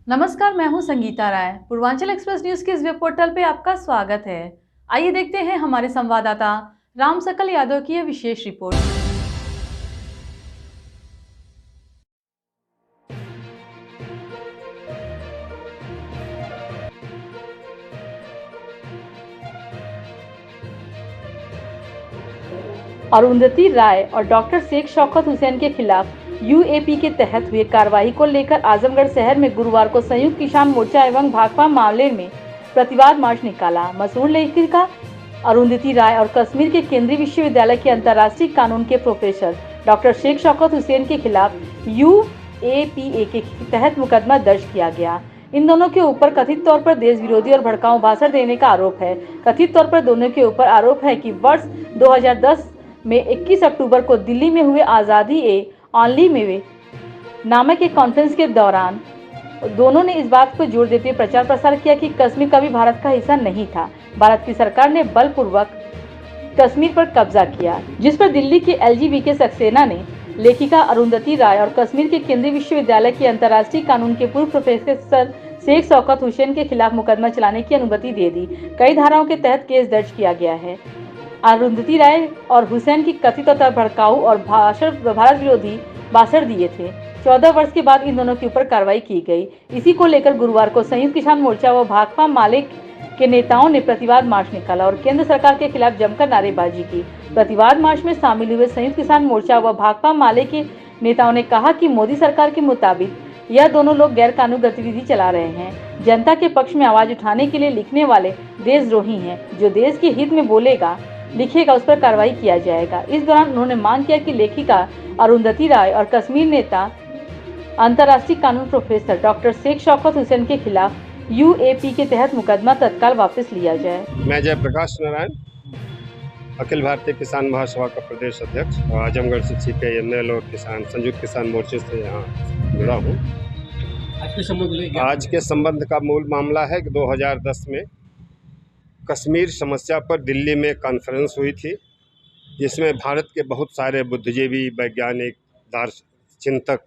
नमस्कार, मैं हूं संगीता राय। पूर्वांचल एक्सप्रेस न्यूज के इस वेब पोर्टल पे आपका स्वागत है। आइए देखते हैं हमारे संवाददाता राम सकल यादव की यह विशेष रिपोर्ट। अरुंधति राय और डॉक्टर शेख शौकत हुसैन के खिलाफ यूएपी के तहत हुए कार्रवाई को लेकर आजमगढ़ शहर में गुरुवार को संयुक्त किसान मोर्चा एवं भाकपा मामले में प्रतिवाद मार्च निकाला। मशहूर लेखिका अरुंधति राय और कश्मीर के केंद्रीय विश्वविद्यालय के अंतर्राष्ट्रीय कानून के प्रोफेसर डॉक्टर शेख शौकत हुसैन के खिलाफ यूएपीए के तहत मुकदमा दर्ज किया गया। इन दोनों के ऊपर कथित तौर पर देश विरोधी और भड़काऊ भाषण देने का आरोप है। कथित तौर पर दोनों के ऊपर आरोप है कि वर्ष 2010 में 21 अक्टूबर को दिल्ली में हुए आज़ादी ए ऑनली में नामक एक कॉन्फ्रेंस के दौरान दोनों ने इस बात पर जोर देते हुए प्रचार प्रसार किया कि कश्मीर कभी भारत का हिस्सा नहीं था। भारत की सरकार ने बलपूर्वक कश्मीर पर कब्जा किया, जिस पर दिल्ली के एलजीबीके सक्सेना ने लेखिका अरुंधति राय और कश्मीर के केंद्रीय विश्वविद्यालय के अंतर्राष्ट्रीय कानून के पूर्व प्रोफेसर शेख शौकत हुसैन के खिलाफ मुकदमा चलाने की अनुमति दे दी। कई धाराओं के तहत केस दर्ज किया गया है। अरुंधति राय और हुसैन की कथित तौर भड़काऊ और भारत विरोधी भाषण दिए थे। 14 वर्ष के बाद इन दोनों के ऊपर कार्रवाई की गई। इसी को लेकर गुरुवार को संयुक्त किसान मोर्चा व भाकपा मालिक के नेताओं ने प्रतिवाद मार्च निकाला और केंद्र सरकार के खिलाफ जमकर नारेबाजी की। प्रतिवाद मार्च में शामिल हुए संयुक्त किसान मोर्चा व भाकपा माले के नेताओं ने कहा कि मोदी सरकार के मुताबिक यह दोनों लोग गैर कानूनी गतिविधि चला रहे हैं। जनता के पक्ष में आवाज उठाने के लिए लिखने वाले देशद्रोही हैं। जो देश के हित में बोलेगा लिखेगा उस पर कार्रवाई किया जाएगा। इस दौरान उन्होंने मांग किया कि लेखिका अरुंधति राय और कश्मीर नेता अंतर्राष्ट्रीय कानून प्रोफेसर डॉक्टर शेख शौकत हुसैन के खिलाफ यूएपी के तहत मुकदमा तत्काल वापस लिया जाए। मैं जयप्रकाश नारायण, अखिल भारतीय किसान महासभा का प्रदेश अध्यक्ष और आजमगढ़ से सीपीआई और किसान संयुक्त किसान मोर्चे से यहाँ जुड़ा हूँ। आज के संबंध का मूल मामला है कि 2010 में कश्मीर समस्या पर दिल्ली में कॉन्फ्रेंस हुई थी, जिसमें भारत के बहुत सारे बुद्धिजीवी, वैज्ञानिक, चिंतक,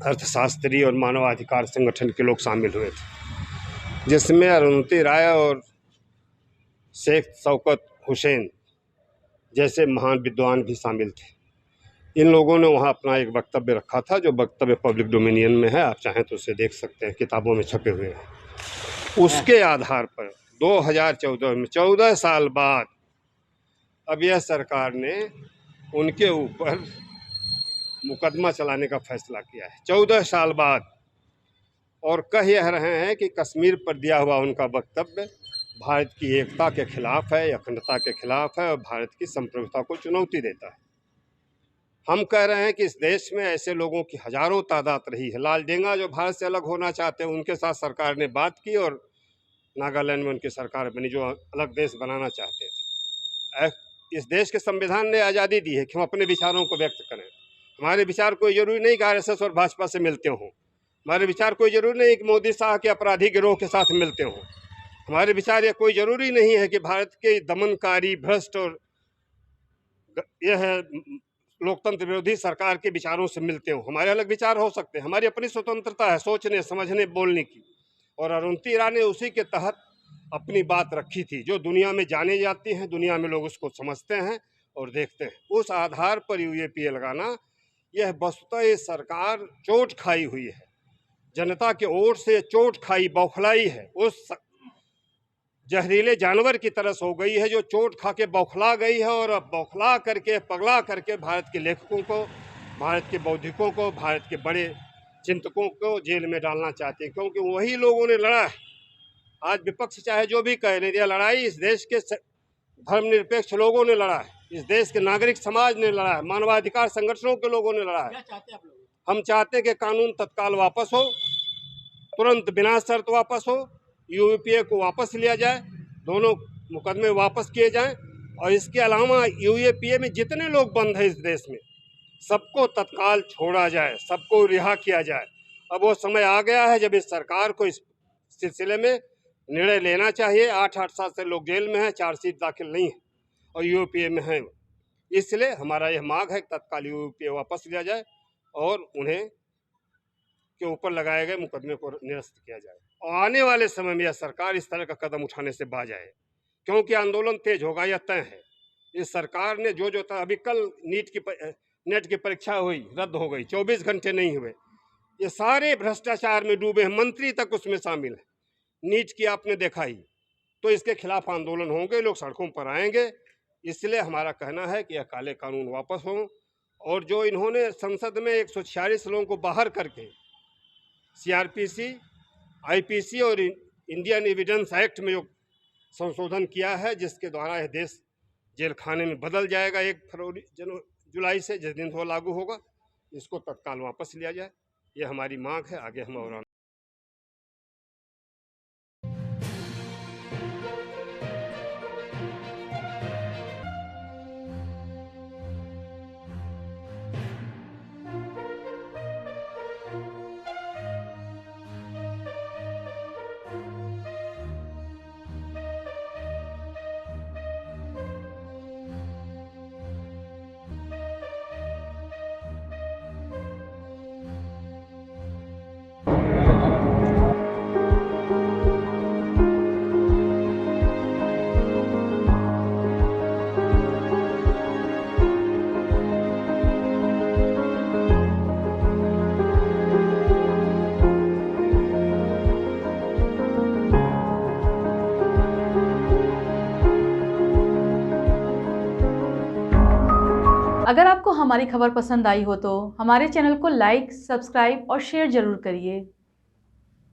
अर्थशास्त्री और मानवाधिकार संगठन के लोग शामिल हुए थे, जिसमें अरुंधति राय और शेख शौकत हुसैन जैसे महान विद्वान भी शामिल थे। इन लोगों ने वहाँ अपना एक वक्तव्य रखा था, जो वक्तव्य पब्लिक डोमिनियन में है, आप चाहें तो उसे देख सकते हैं, किताबों में छपे हुए हैं। उसके आधार पर 2014 में 14 साल बाद अब यह सरकार ने उनके ऊपर मुकदमा चलाने का फैसला किया है, 14 साल बाद। और कह यह रहे हैं कि कश्मीर पर दिया हुआ उनका वक्तव्य भारत की एकता के खिलाफ है, अखंडता के खिलाफ है और भारत की संप्रभुता को चुनौती देता है। हम कह रहे हैं कि इस देश में ऐसे लोगों की हजारों तादाद रही है। लाल डेंगा जो भारत से अलग होना चाहते हैं, उनके साथ सरकार ने बात की और नागालैंड में उनकी सरकार बनी, जो अलग देश बनाना चाहते थे। इस देश के संविधान ने आज़ादी दी है कि हम अपने विचारों को व्यक्त करें। हमारे विचार कोई जरूरी नहीं कि आरएसएस और भाजपा से मिलते हों। हमारे विचार कोई जरूरी नहीं कि मोदी शाह के अपराधी गिरोह के साथ मिलते हों। हमारे विचार ये कोई जरूरी नहीं है कि भारत के दमनकारी, भ्रष्ट और यह लोकतंत्र विरोधी सरकार के विचारों से मिलते हो। हमारे अलग विचार हो सकते हैं, हमारी अपनी स्वतंत्रता है सोचने, समझने, बोलने की। और अरुंधति राय ने उसी के तहत अपनी बात रखी थी, जो दुनिया में जाने जाती हैं, दुनिया में लोग उसको समझते हैं और देखते हैं। उस आधार पर यूएपीए लगाना, यह वस्तुतः ये सरकार चोट खाई हुई है, जनता के ओर से चोट खाई, बौखलाई है, उस जहरीले जानवर की तरह हो गई है, जो चोट खा के बौखला गई है और अब बौखला करके, पगला करके भारत के लेखकों को, भारत के बौद्धिकों को, भारत के बड़े चिंतकों को जेल में डालना चाहते हैं, क्योंकि वही लोगों ने लड़ा है। आज विपक्ष चाहे जो भी कहे, नहीं, यह लड़ाई इस देश के धर्मनिरपेक्ष लोगों ने लड़ा है, इस देश के नागरिक समाज ने लड़ा है, मानवाधिकार संगठनों के लोगों ने लड़ा है। हम चाहते हैं कि कानून तत्काल वापस हो, तुरंत बिना शर्त वापस हो, यूएपीए को वापस लिया जाए, दोनों मुकदमे वापस किए जाएं और इसके अलावा यूएपीए में जितने लोग बंद हैं इस देश में, सबको तत्काल छोड़ा जाए, सबको रिहा किया जाए। अब वो समय आ गया है जब इस सरकार को इस सिलसिले में निर्णय लेना चाहिए। 8-8 साल से लोग जेल में हैं, चार्जशीट दाखिल नहीं है और यूएपीए में हैं। इसलिए हमारा यह मांग है कि तत्काल यूएपीए वापस लिया जाए और उन्हें के ऊपर लगाए गए मुकदमे को निरस्त किया जाए और आने वाले समय में यह सरकार इस तरह का कदम उठाने से बाज आए, क्योंकि आंदोलन तेज होगा, यह तय है। इस सरकार ने जो जो अभी कल नेट की परीक्षा हुई, रद्द हो गई, 24 घंटे नहीं हुए, ये सारे भ्रष्टाचार में डूबे हैं, मंत्री तक उसमें शामिल है। नीट की आपने देखा ही, तो इसके खिलाफ आंदोलन होंगे, लोग सड़कों पर आएंगे। इसलिए हमारा कहना है कि यह काले कानून वापस हों और जो इन्होंने संसद में 146 लोगों को बाहर करके CRPC, IPC और इंडियन एविडेंस एक्ट में जो संशोधन किया है, जिसके द्वारा यह देश जेल खाने में बदल जाएगा 1 जुलाई से, जिस दिन वो लागू होगा, इसको तत्काल वापस लिया जाए। ये हमारी मांग है। आगे हम और अगर आपको हमारी खबर पसंद आई हो तो हमारे चैनल को लाइक, सब्सक्राइब और शेयर जरूर करिए।